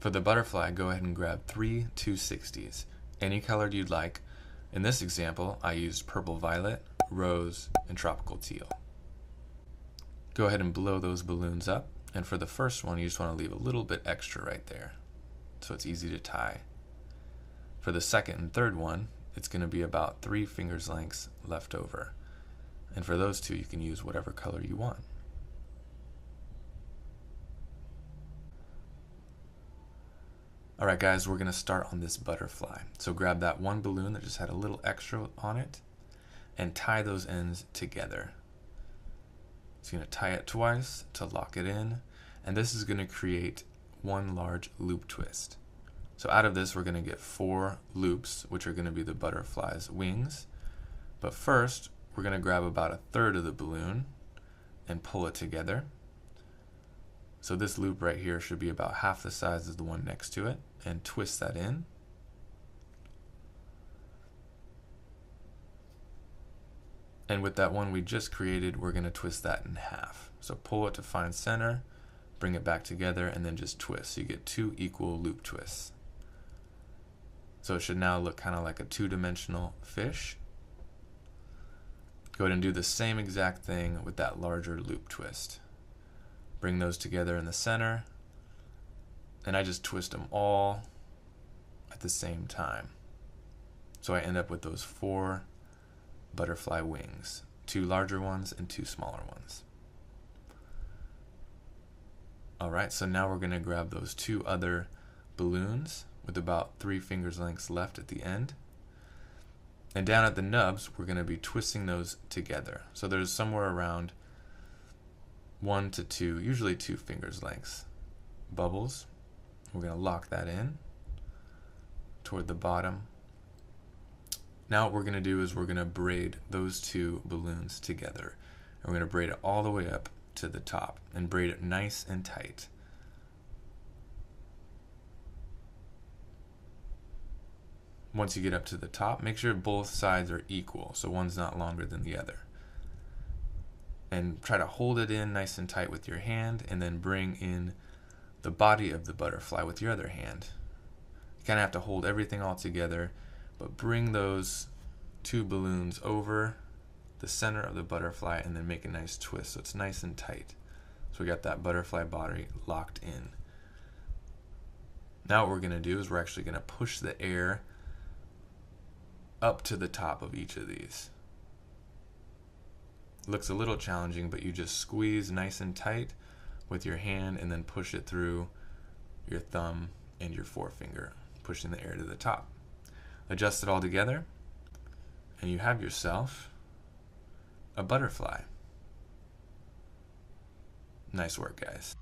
For the butterfly, go ahead and grab 3 260s, any color you'd like. In this example, I used purple violet, rose, and tropical teal. Go ahead and blow those balloons up, and for the first one, you just want to leave a little bit extra right there, so it's easy to tie. For the second and third one, it's going to be about 3 fingers lengths left over. And for those two, you can use whatever color you want. Alright guys, we're going to start on this butterfly. So grab that one balloon that just had a little extra on it and tie those ends together. So you're going to tie it twice to lock it in, and this is going to create one large loop twist. So out of this we're going to get 4 loops, which are going to be the butterfly's wings. But first we're going to grab about 1/3 of the balloon and pull it together. So this loop right here should be about half the size as the one next to it, and twist that in. And with that one we just created, we're going to twist that in half. So pull it to find center, bring it back together, and then just twist. So you get 2 equal loop twists. So it should now look kind of like a 2-dimensional fish. Go ahead and do the same exact thing with that larger loop twist. Bring those together in the center, and I just twist them all at the same time. So I end up with those 4 butterfly wings, 2 larger ones and 2 smaller ones. Alright, so now we're going to grab those 2 other balloons with about 3 fingers lengths left at the end. And down at the nubs, we're going to be twisting those together. So there's somewhere around 1 to 2, usually 2 fingers lengths bubbles. We're going to lock that in toward the bottom. Now what we're going to do is we're going to braid those 2 balloons together. And we're going to braid it all the way up to the top and braid it nice and tight. Once you get up to the top, make sure both sides are equal, so one's not longer than the other. And try to hold it in nice and tight with your hand, and then bring in the body of the butterfly with your other hand. You kind of have to hold everything all together, but bring those 2 balloons over the center of the butterfly and then make a nice twist so it's nice and tight. So we got that butterfly body locked in. Now what we're going to do is we're actually going to push the air up to the top of each of these. Looks a little challenging, but you just squeeze nice and tight with your hand and then push it through your thumb and your forefinger, pushing the air to the top. Adjust it all together, and you have yourself a butterfly. Nice work, guys.